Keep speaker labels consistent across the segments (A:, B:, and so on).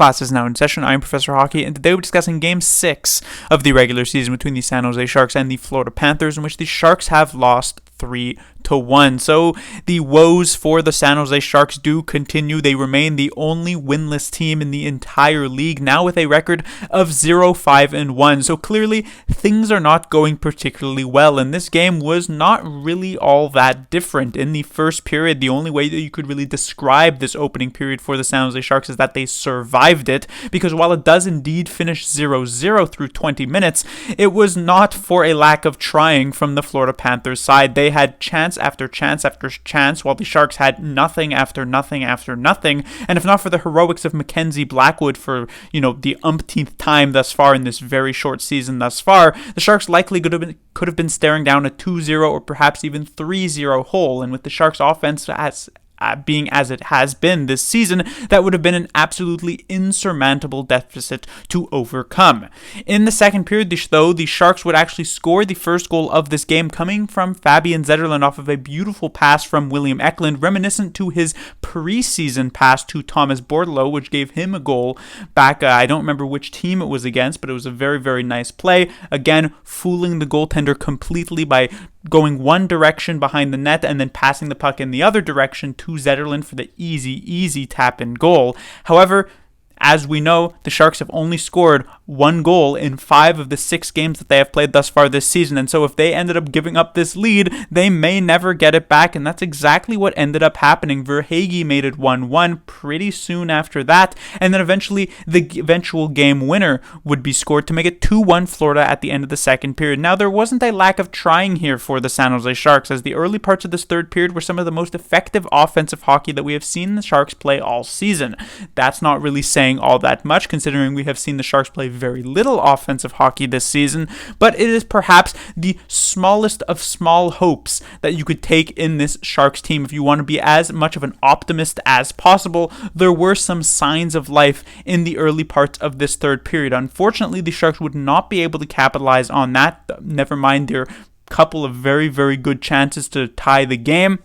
A: class is now in session. I am Professor Hockey, and today we're discussing Game 6 of the regular season between the San Jose Sharks and the Florida Panthers, in which the Sharks have lost 3-1. So the woes for the San Jose Sharks do continue. They remain the only winless team in the entire league, now with a record of 0-5-1. So clearly things are not going particularly well, and this game was not really all that different. In the first period, the only way that you could really describe this opening period for the San Jose Sharks is that they survived it, because while it does indeed finish 0-0 through 20 minutes, it was not for a lack of trying from the Florida Panthers side. They had chance after chance after chance, while the Sharks had nothing after nothing after nothing. And if not for the heroics of Mackenzie Blackwood for, the umpteenth time thus far in this very short season thus far, the Sharks likely could have been staring down a 2-0 or perhaps even 3-0 hole. And with the Sharks offense being as it has been this season, that would have been an absolutely insurmountable deficit to overcome. In the second period, though, the Sharks would actually score the first goal of this game, coming from Fabian Zetterlund off of a beautiful pass from William Eklund, reminiscent to his preseason pass to Thomas Bordeleau, which gave him a goal back. I don't remember which team it was against, but it was a very, very nice play. Again, fooling the goaltender completely by going one direction behind the net and then passing the puck in the other direction to Zetterlund for the easy tap-in goal. However, as we know, the Sharks have only scored one goal in 5 of the 6 games that they have played thus far this season, and so if they ended up giving up this lead, they may never get it back, and that's exactly what ended up happening. Verhaeghe made it 1-1 pretty soon after that, and then eventually the eventual game winner would be scored to make it 2-1 Florida at the end of the second period. Now, there wasn't a lack of trying here for the San Jose Sharks, as the early parts of this third period were some of the most effective offensive hockey that we have seen the Sharks play all season. That's not really saying all that much, considering we have seen the Sharks play very little offensive hockey this season, but it is perhaps the smallest of small hopes that you could take in this Sharks team if you want to be as much of an optimist as possible. There were some signs of life in the early parts of this third period. Unfortunately, the Sharks would not be able to capitalize on that, never mind their couple of very, very good chances to tie the game.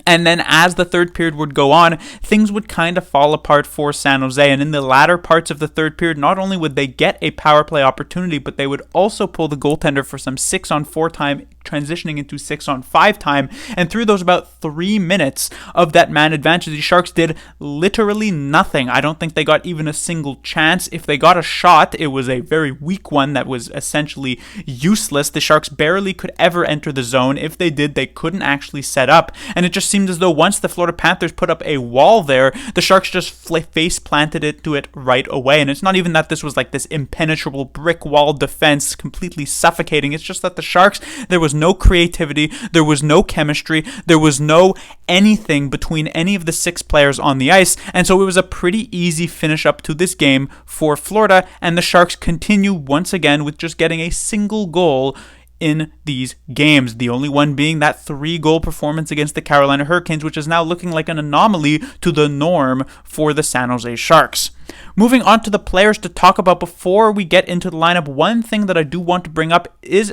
A: And then as the third period would go on, things would kind of fall apart for San Jose. And in the latter parts of the third period, not only would they get a power play opportunity, but they would also pull the goaltender for some 6-on-4 time, transitioning into 6-on-5 time. And through those about 3 minutes of that man advantage, the Sharks did literally nothing. I don't think they got even a single chance. If they got a shot, it was a very weak one that was essentially useless. The Sharks barely could ever enter the zone. If they did, they couldn't actually set up. And it just seemed as though once the Florida Panthers put up a wall there, the Sharks just face planted into it right away. And it's not even that this was like this impenetrable brick wall defense completely suffocating. It's just that the Sharks, there was no creativity, there was no chemistry, there was no anything between any of the 6 players on the ice. And so it was a pretty easy finish up to this game for Florida, and the Sharks continue once again with just getting a single goal in these games, the only one being that 3-goal performance against the Carolina Hurricanes, which is now looking like an anomaly to the norm for the San Jose Sharks. Moving on to the players to talk about before we get into the lineup, one thing that I do want to bring up is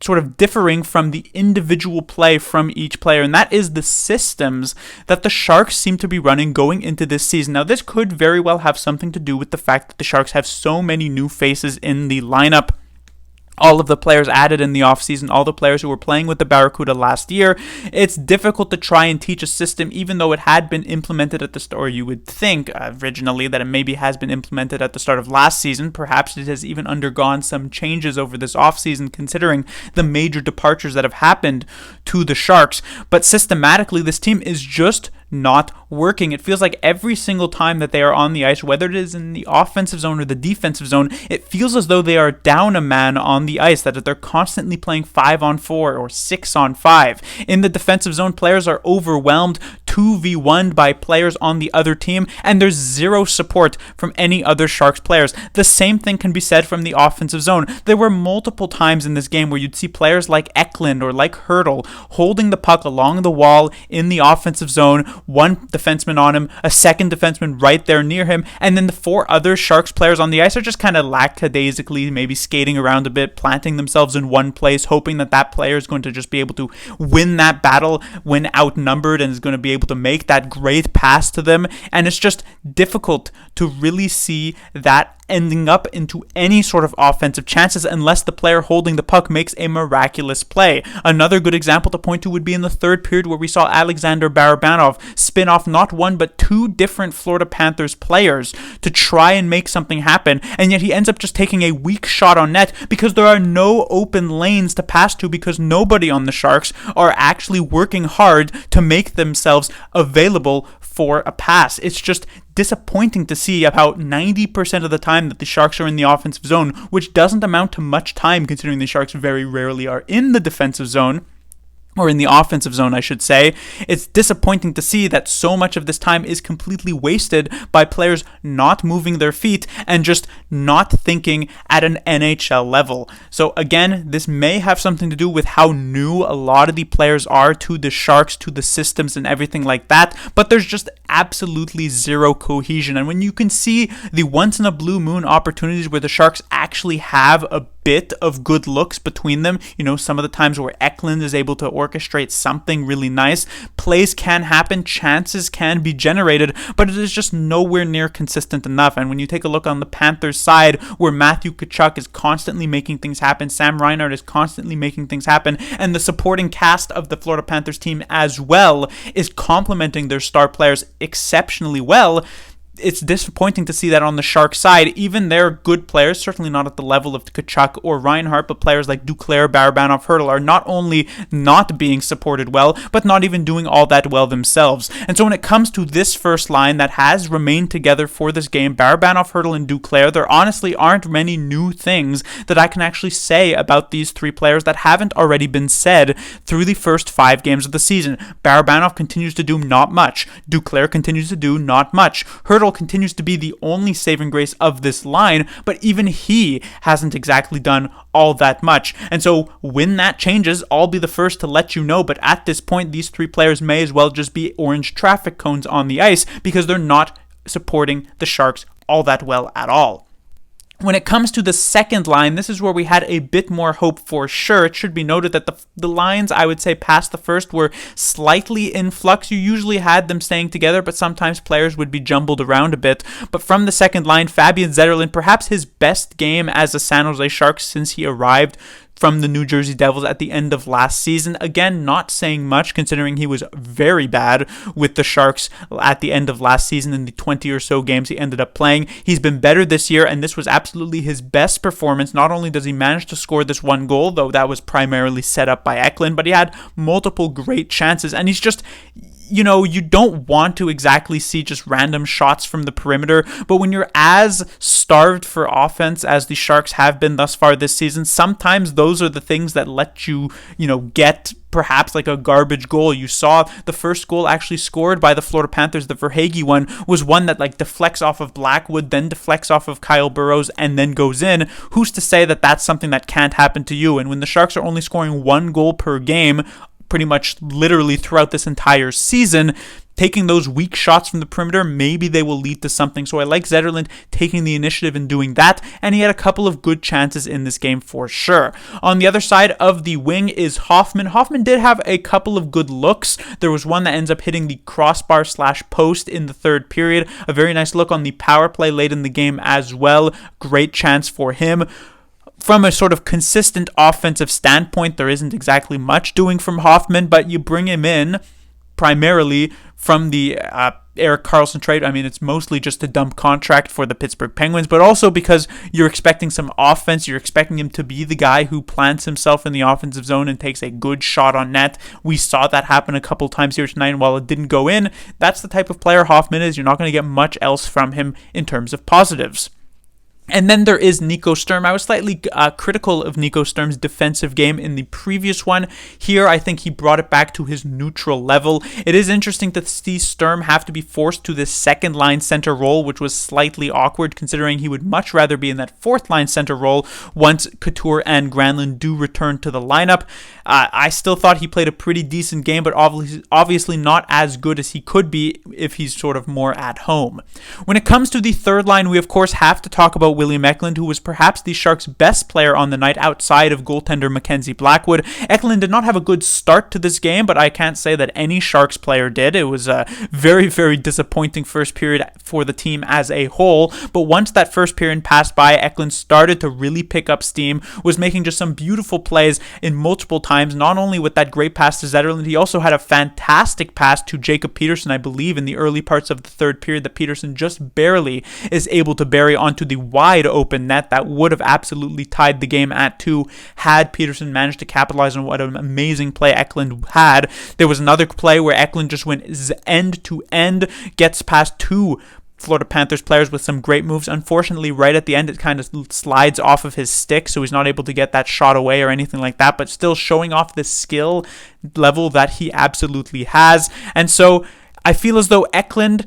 A: sort of differing from the individual play from each player, and that is the systems that the Sharks seem to be running going into this season. Now, this could very well have something to do with the fact that the Sharks have so many new faces in the lineup. All of the players added in the offseason, all the players who were playing with the Barracuda last year. It's difficult to try and teach a system, even though it had been implemented at the start, or you would think originally that it maybe has been implemented at the start of last season. Perhaps it has even undergone some changes over this offseason, considering the major departures that have happened to the Sharks. But systematically, this team is just not working. It feels like every single time that they are on the ice, whether it is in the offensive zone or the defensive zone, it feels as though they are down a man on the ice, that they're constantly playing 5-on-4 or 6-on-5. In the defensive zone, players are overwhelmed 2v1 by players on the other team, and there's zero support from any other Sharks players. The same thing can be said from the offensive zone. There were multiple times in this game where you'd see players like Eklund or like Hurdle holding the puck along the wall in the offensive zone, one defenseman on him, a second defenseman right there near him, and then the 4 other Sharks players on the ice are just kind of lackadaisically maybe skating around a bit, planting themselves in one place, hoping that that player is going to just be able to win that battle when outnumbered and is going to be able able to make that great pass to them, and it's just difficult to really see that ending up into any sort of offensive chances unless the player holding the puck makes a miraculous play. Another good example to point to would be in the third period, where we saw Alexander Barabanov spin off not one but two different Florida Panthers players to try and make something happen, and yet he ends up just taking a weak shot on net because there are no open lanes to pass to, because nobody on the Sharks are actually working hard to make themselves available for a pass. It's just disappointing to see about 90% of the time that the Sharks are in the offensive zone, which doesn't amount to much time considering the Sharks very rarely are in the defensive zone. Or in the offensive zone, I should say. It's disappointing to see that so much of this time is completely wasted by players not moving their feet and just not thinking at an NHL level. So again, this may have something to do with how new a lot of the players are to the Sharks, to the systems and everything like that, but there's just absolutely zero cohesion. And when you can see the once in a blue moon opportunities where the Sharks actually have a bit of good looks between them, some of the times where Eklund is able to orchestrate something really nice, plays can happen, chances can be generated, but it is just nowhere near consistent enough. And when you take a look on the Panthers side, where Matthew Tkachuk is constantly making things happen, Sam Reinhart is constantly making things happen, and the supporting cast of the Florida Panthers team as well is complementing their star players exceptionally well, it's disappointing to see that on the Sharks side. Even their good players, certainly not at the level of Tkachuk or Reinhart, but players like Duclair, Barabanov, Hurdle are not only not being supported well, but not even doing all that well themselves. And so when it comes to this first line that has remained together for this game, Barabanov, Hurdle, and Duclair, there honestly aren't many new things that I can actually say about these three players that haven't already been said through the first 5 games of the season. Barabanov continues to do not much. Duclair continues to do not much. Hurdle continues to be the only saving grace of this line, but even he hasn't exactly done all that much. And so when that changes, I'll be the first to let you know, but at this point, these three players may as well just be orange traffic cones on the ice because they're not supporting the Sharks all that well at all. When it comes to the second line, this is where we had a bit more hope for sure. It should be noted that the lines, I would say, past the first were slightly in flux. You usually had them staying together, but sometimes players would be jumbled around a bit. But from the second line, Fabian Zetterlund, perhaps his best game as a San Jose Shark since he arrived from the New Jersey Devils at the end of last season. Again, not saying much considering he was very bad with the Sharks at the end of last season in the 20 or so games he ended up playing. He's been better this year, and this was absolutely his best performance. Not only does he manage to score this one goal, though that was primarily set up by Eklund, but he had multiple great chances, and he's just... you don't want to exactly see just random shots from the perimeter, but when you're as starved for offense as the Sharks have been thus far this season, sometimes those are the things that let you, get perhaps like a garbage goal. You saw the first goal actually scored by the Florida Panthers, the Verhaeghe one, was one that deflects off of Blackwood, then deflects off of Kyle Burrows, and then goes in. Who's to say that that's something that can't happen to you? And when the Sharks are only scoring 1 goal per game, pretty much literally throughout this entire season, taking those weak shots from the perimeter, maybe they will lead to something. So I like Zetterlund taking the initiative and doing that, and he had a couple of good chances in this game for sure. On the other side of the wing is Hoffman. Hoffman did have a couple of good looks. There was one that ends up hitting the crossbar / post in the third period. A very nice look on the power play late in the game as well. Great chance for him. From a sort of consistent offensive standpoint, there isn't exactly much doing from Hoffman, but you bring him in primarily from the Erik Karlsson trade. I mean, it's mostly just a dump contract for the Pittsburgh Penguins, but also because you're expecting some offense. You're expecting him to be the guy who plants himself in the offensive zone and takes a good shot on net. We saw that happen a couple times here tonight, and while it didn't go in, that's the type of player Hoffman is. You're not going to get much else from him in terms of positives. And then there is Nico Sturm. I was slightly critical of Nico Sturm's defensive game in the previous one. Here, I think he brought it back to his neutral level. It is interesting to see Sturm have to be forced to this second line center role, which was slightly awkward considering he would much rather be in that fourth line center role once Couture and Granlund do return to the lineup. I still thought he played a pretty decent game, but obviously not as good as he could be if he's sort of more at home. When it comes to the third line, we of course have to talk about William Eklund, who was perhaps the Sharks' best player on the night outside of goaltender Mackenzie Blackwood. Eklund did not have a good start to this game, but I can't say that any Sharks player did. It was a very, very disappointing first period for the team as a whole, but once that first period passed by, Eklund started to really pick up steam, was making just some beautiful plays in multiple times, not only with that great pass to Zetterlund, he also had a fantastic pass to Jacob Peterson, I believe, in the early parts of the third period that Peterson just barely is able to bury onto the wide open net that would have absolutely tied the game at 2 had Peterson managed to capitalize on what an amazing play Eklund had. There was another play where Eklund just went end to end, gets past 2 Florida Panthers players with some great moves. Unfortunately, right at the end, it kind of slides off of his stick, so he's not able to get that shot away or anything like that, but still showing off the skill level that he absolutely has. And so I feel as though Eklund,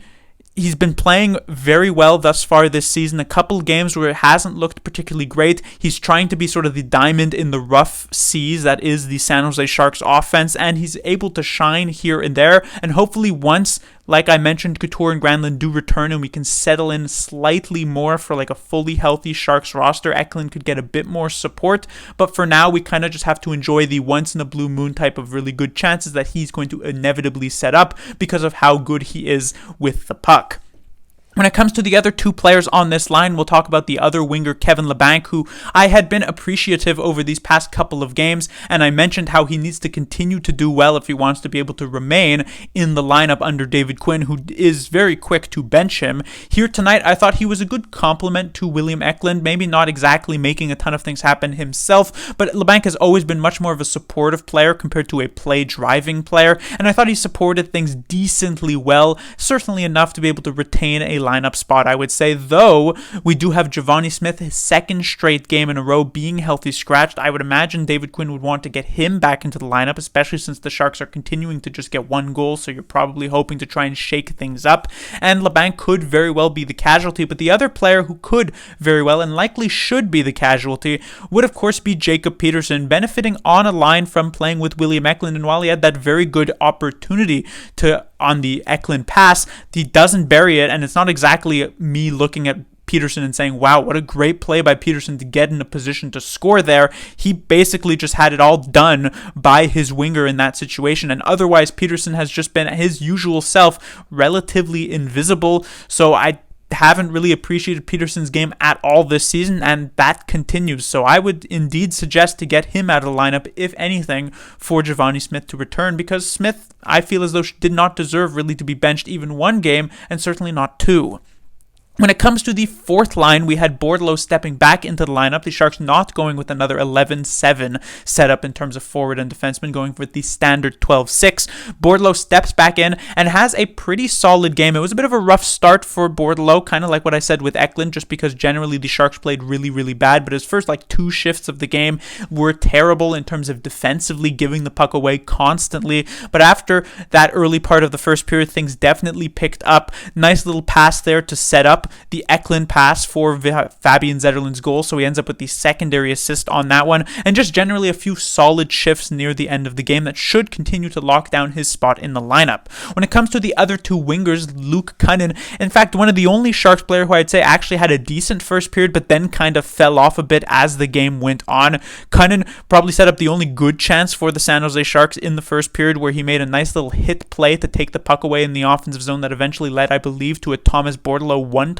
A: he's been playing very well thus far this season. A couple of games where it hasn't looked particularly great. He's trying to be sort of the diamond in the rough seas that is the San Jose Sharks offense, and he's able to shine here and there. And hopefully once, like I mentioned, Couture and Granlund do return and we can settle in slightly more for like a fully healthy Sharks roster, Eklund could get a bit more support. But for now, we kind of just have to enjoy the once in a blue moon type of really good chances that he's going to inevitably set up because of how good he is with the puck. When it comes to the other 2 players on this line, we'll talk about the other winger, Kevin Labanc, who I had been appreciative over these past couple of games, and I mentioned how he needs to continue to do well if he wants to be able to remain in the lineup under David Quinn, who is very quick to bench him. Here tonight, I thought he was a good complement to William Eklund, maybe not exactly making a ton of things happen himself, but Labanc has always been much more of a supportive player compared to a play-driving player, and I thought he supported things decently well, certainly enough to be able to retain a lineup spot, I would say, though we do have Givani Smith, his second straight game in a row being healthy scratched. I would imagine David Quinn would want to get him back into the lineup, especially since the Sharks are continuing to just get 1 goal, so you're probably hoping to try and shake things up, and Labanc could very well be the casualty, but the other player who could very well and likely should be the casualty would of course be Jacob Peterson, benefiting on a line from playing with William Eklund, and while he had that very good opportunity to on the Eklund pass, he doesn't bury it, and it's not exactly me looking at Peterson and saying, wow, what a great play by Peterson to get in a position to score there. He basically just had it all done by his winger in that situation, and otherwise Peterson has just been his usual self, relatively invisible, so I haven't really appreciated Peterson's game at all this season, and that continues. So I would indeed suggest to get him out of the lineup, if anything, for Givani Smith to return, because Smith, I feel as though, did not deserve really to be benched even 1 game, and certainly not 2. When it comes to the 4th line, we had Bordelot stepping back into the lineup. The Sharks not going with another 11-7 setup in terms of forward and defenseman, going with the standard 12-6. Bordelot steps back in and has a pretty solid game. It was a bit of a rough start for Bordelot, kind of like what I said with Eklund, just because generally the Sharks played really, really bad, but his first 2 shifts of the game were terrible in terms of defensively giving the puck away constantly. But after that early part of the first period, things definitely picked up. Nice little pass there to set up the Eklund pass for Fabian Zetterlund's goal, so he ends up with the secondary assist on that one, and just generally a few solid shifts near the end of the game that should continue to lock down his spot in the lineup. When it comes to the other 2 wingers, Luke Kunin, in fact, one of the only Sharks player who I'd say actually had a decent first period, but then kind of fell off a bit as the game went on. Kunin probably set up the only good chance for the San Jose Sharks in the first period, where he made a nice little hit play to take the puck away in the offensive zone that eventually led, I believe, to a Thomas Bordelot one-timer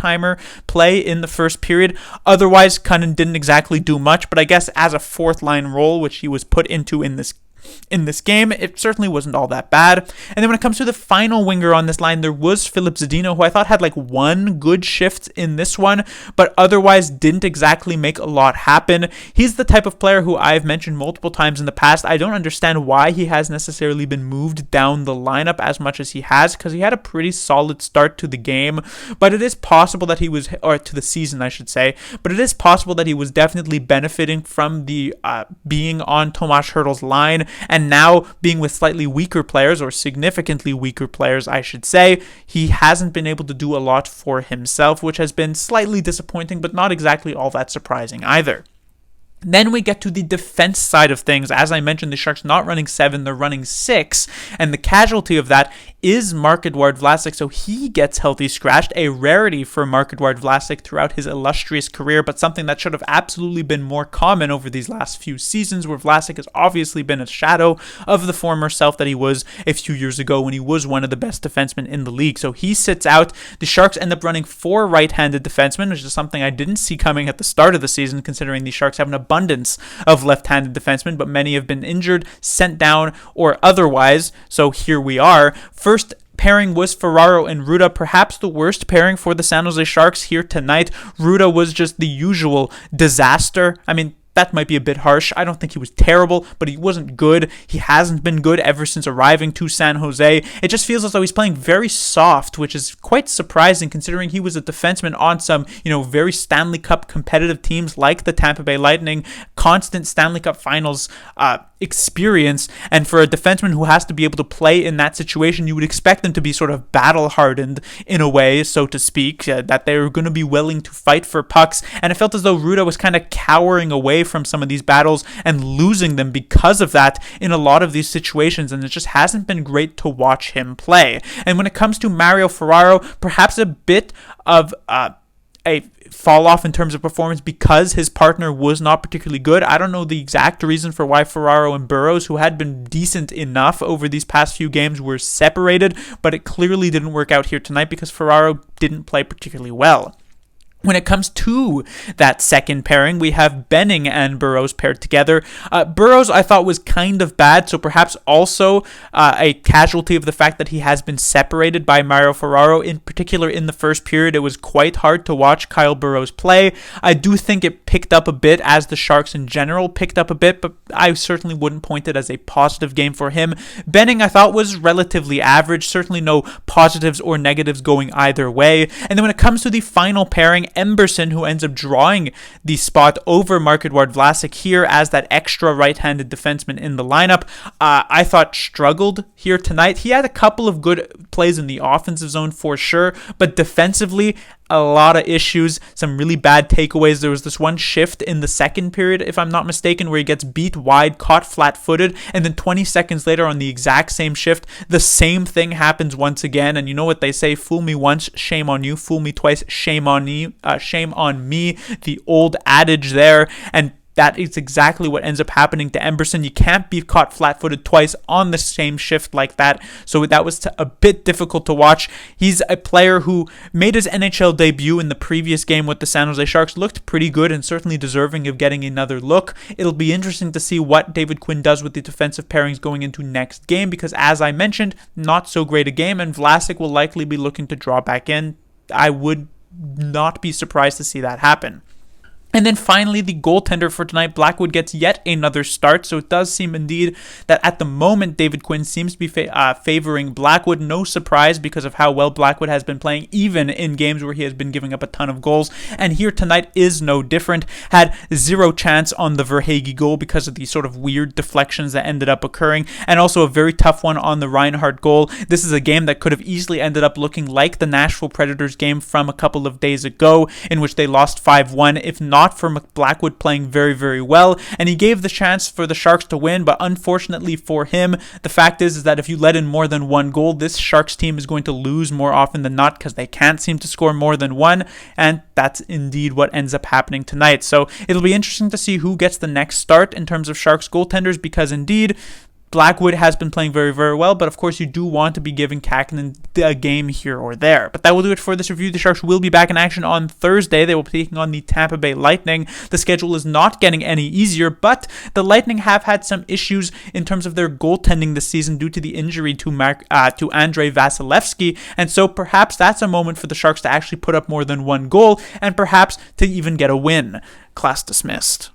A: play in the first period. Otherwise, Kunin didn't exactly do much, but I guess as a 4th line role, which he was put into in this game, it certainly wasn't all that bad. And then when it comes to the final winger on this line, there was Philip Zadina, who I thought had 1 good shift in this one, but otherwise didn't exactly make a lot happen. He's the type of player who I've mentioned multiple times in the past. I don't understand why he has necessarily been moved down the lineup as much as he has, because he had a pretty solid start to the game, but it is possible that he was, or to the season I should say, but it is possible that he was definitely benefiting from the being on Tomas Hertl's line, and now being with slightly weaker players, or significantly weaker players I should say, he hasn't been able to do a lot for himself, which has been slightly disappointing, but not exactly all that surprising either. Then we get to the defense side of things. As I mentioned, the Sharks not running 7, they're running 6. And the casualty of that is Marc-Edouard Vlasic, so he gets healthy scratched, a rarity for Marc-Edouard Vlasic throughout his illustrious career, but something that should have absolutely been more common over these last few seasons, where Vlasic has obviously been a shadow of the former self that he was a few years ago when he was one of the best defensemen in the league. So he sits out. The Sharks end up running 4 right-handed defensemen, which is something I didn't see coming at the start of the season, considering the Sharks have an abundance of left-handed defensemen, but many have been injured, sent down, or otherwise. So here we are. First pairing was Ferraro and Ruda, perhaps the worst pairing for the San Jose Sharks here tonight. Ruda was just the usual disaster. I mean, that might be a bit harsh. I don't think he was terrible, but he wasn't good. He hasn't been good ever since arriving to San Jose. It just feels as though he's playing very soft, which is quite surprising considering he was a defenseman on some, very Stanley Cup competitive teams like the Tampa Bay Lightning, constant Stanley Cup Finals experience. And for a defenseman who has to be able to play in that situation, you would expect them to be sort of battle hardened in a way, so to speak, that they're going to be willing to fight for pucks. And it felt as though Ruda was kind of cowering away from some of these battles and losing them because of that in a lot of these situations, and it just hasn't been great to watch him play. And when it comes to Mario Ferraro, perhaps a bit of a fall off in terms of performance because his partner was not particularly good. I don't know the exact reason for why Ferraro and Burrows, who had been decent enough over these past few games, were separated, but it clearly didn't work out here tonight because Ferraro didn't play particularly well. When it comes to that second pairing, we have Benning and Burrows paired together. Burrows, I thought, was kind of bad, so perhaps also a casualty of the fact that he has been separated by Mario Ferraro. In particular, in the first period, it was quite hard to watch Kyle Burrows play. I do think it picked up a bit as the Sharks in general picked up a bit, but I certainly wouldn't point it as a positive game for him. Benning, I thought, was relatively average. Certainly no positives or negatives going either way. And then when it comes to the final pairing, Emberson, who ends up drawing the spot over Marc-Edouard Vlasic here as that extra right-handed defenseman in the lineup, I thought struggled here tonight. He had a couple of good plays in the offensive zone for sure, but defensively, a lot of issues, some really bad takeaways. There was this one shift in the second period, if I'm not mistaken, where he gets beat wide, caught flat-footed, and then 20 seconds later on the exact same shift, the same thing happens once again. And you know what they say, fool me once, shame on you, fool me twice, shame on me, the old adage there. And that is exactly what ends up happening to Emberson. You can't be caught flat-footed twice on the same shift like that. So that was a bit difficult to watch. He's a player who made his NHL debut in the previous game with the San Jose Sharks, looked pretty good and certainly deserving of getting another look. It'll be interesting to see what David Quinn does with the defensive pairings going into next game because, as I mentioned, not so great a game, and Vlasic will likely be looking to draw back in. I would not be surprised to see that happen. And then finally, the goaltender for tonight, Blackwood, gets yet another start. So it does seem indeed that at the moment, David Quinn seems to be favoring Blackwood. No surprise because of how well Blackwood has been playing, even in games where he has been giving up a ton of goals. And here tonight is no different. Had 0 chance on the Verhaeghe goal because of the sort of weird deflections that ended up occurring. And also a very tough one on the Reinhart goal. This is a game that could have easily ended up looking like the Nashville Predators game from a couple of days ago, in which they lost 5-1, if not for Blackwood playing very, very well. And he gave the chance for the Sharks to win, but unfortunately for him, the fact is that if you let in more than one goal, this Sharks team is going to lose more often than not because they can't seem to score more than one, and that's indeed what ends up happening tonight. So it'll be interesting to see who gets the next start in terms of Sharks goaltenders, because indeed Blackwood has been playing very, very well, but of course you do want to be giving Kakinen a game here or there. But that will do it for this review. The Sharks will be back in action on Thursday. They will be taking on the Tampa Bay Lightning. The schedule is not getting any easier, but the Lightning have had some issues in terms of their goaltending this season due to the injury to Andrei Vasilevsky, and so perhaps that's a moment for the Sharks to actually put up more than one goal, and perhaps to even get a win. Class dismissed.